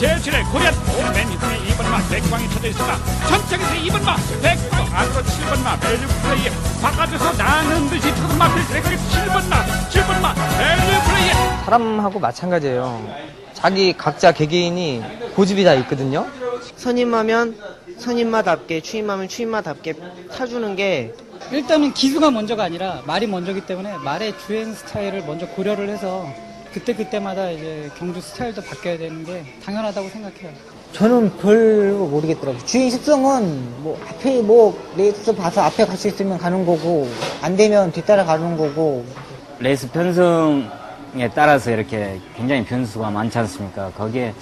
제7회 고리안 오맨 히트의 2번마 백광이 쳐져 있습니다. 전장에서 2번마 백광 안으로 7번마 밸류플레이에 바깥에서 나는 듯이 터든 마필 대각의 7번마 밸류플레이에 사람하고 마찬가지예요. 자기 각자 개개인이 고집이 다 있거든요. 선임하면 선임마답게, 추임하면 추임마답게 타주는 게 일단은 기수가 먼저가 아니라 말이 먼저기 때문에 말의 주행 스타일을 먼저 고려를 해서 그때마다 이제 경주 스타일도 바뀌어야 되는 게 당연하다고 생각해요. 저는 별로 모르겠더라고요. 주행 습성은 뭐 앞에 레이스 봐서 앞에 갈 수 있으면 가는 거고 안 되면 뒤따라 가는 거고. 레이스 편성에 따라서 이렇게 굉장히 변수가 많지 않습니까? 거기에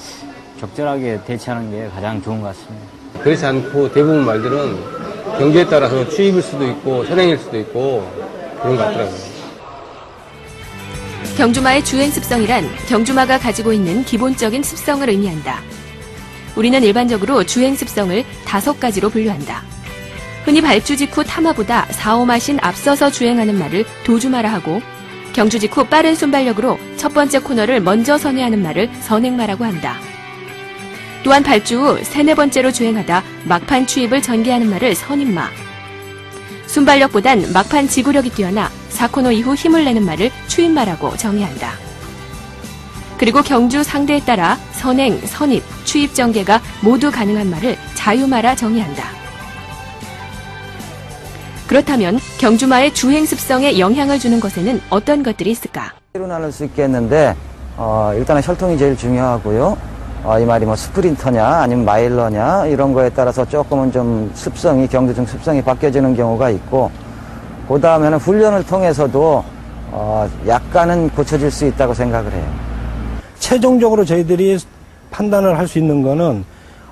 적절하게 대처하는 게 가장 좋은 것 같습니다. 그렇지 않고 대부분 말들은 경기에 따라서 추입일 수도 있고 선행일 수도 있고 그런 것 같더라고요. 경주마의 주행 습성이란 경주마가 가지고 있는 기본적인 습성을 의미한다. 우리는 일반적으로 주행 습성을 5가지로 분류한다. 흔히 발주 직후 타마보다 4-5마신 앞서서 주행하는 말을 도주마라 하고, 경주 직후 빠른 순발력으로 첫 번째 코너를 먼저 선회하는 말을 선행마라고 한다. 또한 발주 후 3-4번째로 주행하다 막판 추입을 전개하는 말을 선임마, 순발력보단 막판 지구력이 뛰어나 4코너 이후 힘을 내는 말을 추임마라고 정의한다. 그리고 경주 상대에 따라 선행, 선입, 추입 전개가 모두 가능한 말을 자유마라 정의한다. 그렇다면 경주마의 주행 습성에 영향을 주는 것에는 어떤 것들이 있을까? 로 나눌 수 있겠는데 일단은 혈통이 제일 중요하고요. 이 말이 뭐 스프린터냐 아니면 마일러냐 이런 거에 따라서 조금은 좀 습성이 경주중 습성이 바뀌어지는 경우가 있고, 그 다음에는 훈련을 통해서도 약간은 고쳐질 수 있다고 생각을 해요. 최종적으로 저희들이 판단을 할 수 있는 거는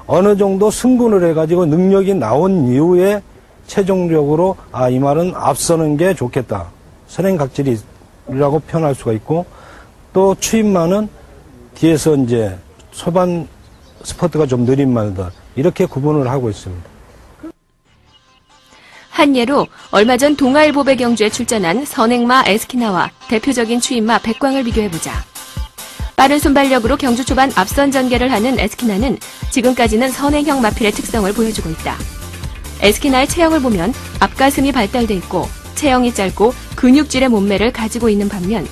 어느 정도 승분을 해가지고 능력이 나온 이후에 최종적으로 이 말은 앞서는 게 좋겠다, 선행각질이라고 표현할 수가 있고, 또 추임마는 뒤에서 이제 초반 스퍼트가 좀 느린 말들, 이렇게 구분을 하고 있습니다. 한 예로 얼마 전 동아일보배 경주에 출전한 선행마 에스키나와 대표적인 추임마 백광을 비교해보자. 빠른 순발력으로 경주 초반 앞선 전개를 하는 에스키나는 지금까지는 선행형 마필의 특성을 보여주고 있다. 에스키나의 체형을 보면 앞가슴이 발달돼 있고 체형이 짧고 근육질의 몸매를 가지고 있는 반면,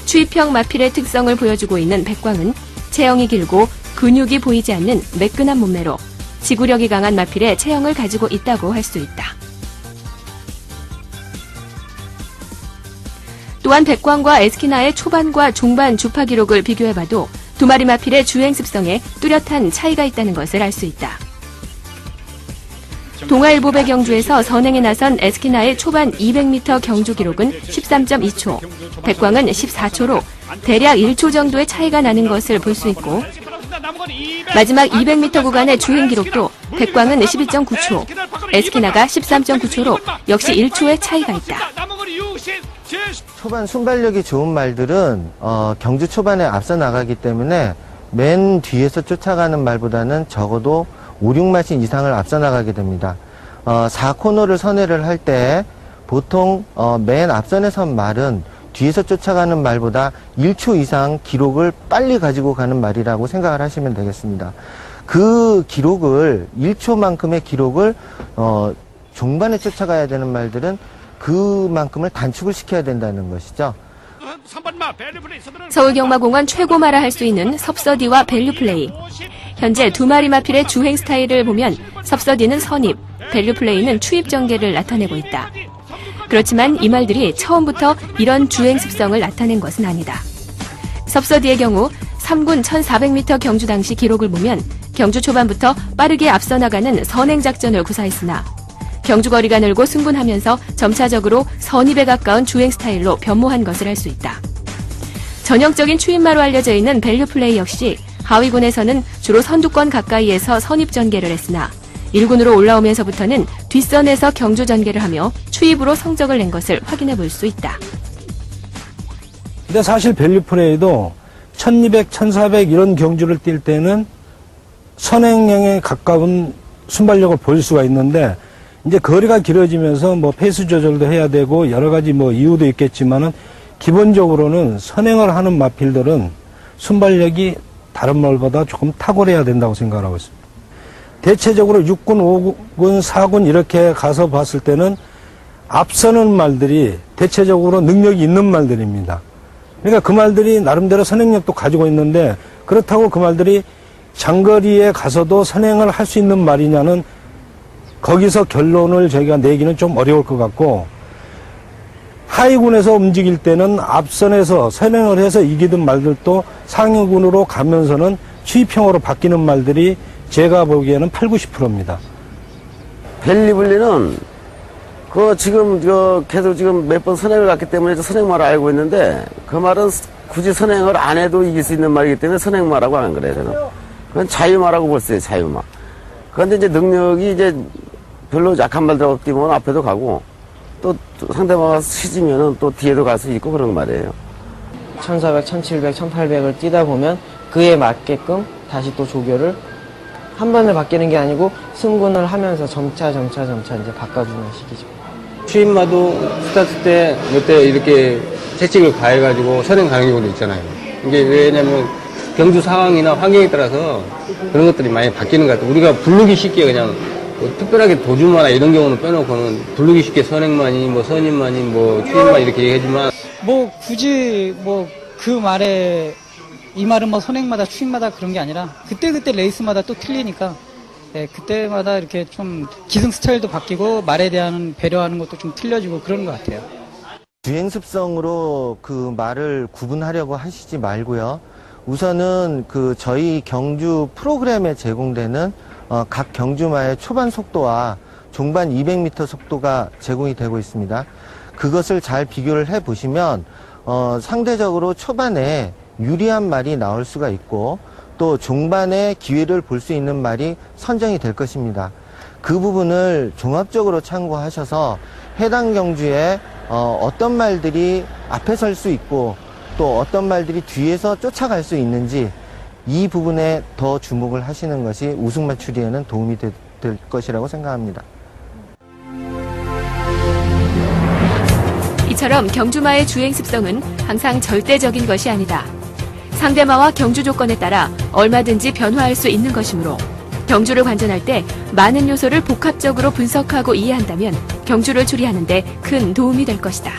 추입형 마필의 특성을 보여주고 있는 백광은 체형이 길고 근육이 보이지 않는 매끈한 몸매로 지구력이 강한 마필의 체형을 가지고 있다고 할 수 있다. 또한 백광과 에스키나의 초반과 중반 주파 기록을 비교해봐도 두 마리 마필의 주행 습성에 뚜렷한 차이가 있다는 것을 알 수 있다. 동아일보배 경주에서 선행에 나선 에스키나의 초반 200m 경주 기록은 13.2초, 백광은 14초로 대략 1초 정도의 차이가 나는 것을 볼 수 있고, 마지막 200m 구간의 주행 기록도 백광은 12.9초, 에스키나가 13.9초로 역시 1초의 차이가 있다. 초반 순발력이 좋은 말들은 경주 초반에 앞서 나가기 때문에 맨 뒤에서 쫓아가는 말보다는 적어도 5-6마신 이상을 앞서 나가게 됩니다. 4코너를 선회를 할 때 보통 맨 앞선에 선 말은 뒤에서 쫓아가는 말보다 1초 이상 기록을 빨리 가지고 가는 말이라고 생각을 하시면 되겠습니다. 그 기록을, 1초만큼의 기록을 종반에 쫓아가야 되는 말들은 그만큼을 단축을 시켜야 된다는 것이죠. 서울경마공원 최고마라 할 수 있는 섭서디와 밸류플레이. 현재 두 마리 마필의 주행 스타일을 보면 섭서디는 선입, 밸류플레이는 추입 전개를 나타내고 있다. 그렇지만 이 말들이 처음부터 이런 주행 습성을 나타낸 것은 아니다. 섭서디의 경우 3군 1400m 경주 당시 기록을 보면 경주 초반부터 빠르게 앞서 나가는 선행 작전을 구사했으나 경주 거리가 늘고 승분하면서 점차적으로 선입에 가까운 주행 스타일로 변모한 것을 알 수 있다. 전형적인 추임마로 알려져 있는 밸류플레이 역시 하위군에서는 주로 선두권 가까이에서 선입 전개를 했으나 1군으로 올라오면서부터는 뒷선에서 경주 전개를 하며 추입으로 성적을 낸 것을 확인해 볼 수 있다. 근데 사실 밸류플레이도 1200, 1400 이런 경주를 뛸 때는 선행형에 가까운 순발력을 보일 수가 있는데, 이제 거리가 길어지면서 뭐 페이스 조절도 해야 되고 여러 가지 뭐 이유도 있겠지만은 기본적으로는 선행을 하는 마필들은 순발력이 다른 말보다 조금 탁월해야 된다고 생각하고 있습니다. 대체적으로 6군, 5군, 4군 이렇게 가서 봤을 때는 앞서는 말들이 대체적으로 능력이 있는 말들입니다. 그러니까 그 말들이 나름대로 선행력도 가지고 있는데 그렇다고 그 말들이 장거리에 가서도 선행을 할 수 있는 말이냐는 거기서 결론을 저희가 내기는 좀 어려울 것 같고, 하위군에서 움직일 때는 앞선에서 선행을 해서 이기던 말들도 상위군으로 가면서는 추입형으로 바뀌는 말들이 제가 보기에는 80, 90%입니다. 벨리블리는 지금 계속 지금 몇 번 선행을 갔기 때문에 선행말을 알고 있는데, 그 말은 굳이 선행을 안 해도 이길 수 있는 말이기 때문에 선행말하고 안 그래요, 저는. 그건 자유말하고 벌써요, 자유말. 그런데 이제 능력이 이제 별로 약한 말들하고 뛰면 앞에도 가고, 또 상대방가 시지면은 또 뒤에도 갈 수 있고 그런 말이에요. 1400, 1700, 1800을 뛰다 보면 그에 맞게끔 다시 또 조교를 한 번에 바뀌는 게 아니고 승군을 하면서 점차 이제 바꿔주는 시기죠. 추임마도 스타트 때 몇 대 이렇게 채찍을 가해가지고 선행 가는 경우도 있잖아요. 이게 왜냐면 경주 상황이나 환경에 따라서 그런 것들이 많이 바뀌는 것 같아요. 우리가 부르기 쉽게 그냥 뭐 특별하게 도주마나 이런 경우는 빼놓고는 부르기 쉽게 선행만이 뭐 선임만이 뭐 추임만 이렇게 얘기하지만 뭐 굳이 뭐 그 말에 이 말은 뭐 선행마다 추임마다 그런 게 아니라 그때 레이스마다 또 틀리니까 그때마다 이렇게 좀 기승 스타일도 바뀌고 말에 대한 배려하는 것도 좀 틀려지고 그런 것 같아요. 주행 습성으로 그 말을 구분하려고 하시지 말고요. 우선은 저희 경주 프로그램에 제공되는 각 경주마의 초반 속도와 종반 200m 속도가 제공이 되고 있습니다. 그것을 잘 비교를 해 보시면 상대적으로 초반에 유리한 말이 나올 수가 있고 또 종반에 기회를 볼 수 있는 말이 선정이 될 것입니다. 그 부분을 종합적으로 참고하셔서 해당 경주에 어떤 말들이 앞에 설 수 있고 또 어떤 말들이 뒤에서 쫓아갈 수 있는지 이 부분에 더 주목을 하시는 것이 우승 맞추기에는 도움이 될 것이라고 생각합니다. 이처럼 경주마의 주행 습성은 항상 절대적인 것이 아니다. 상대마와 경주 조건에 따라 얼마든지 변화할 수 있는 것이므로 경주를 관전할 때 많은 요소를 복합적으로 분석하고 이해한다면 경주를 추리하는 데 큰 도움이 될 것이다.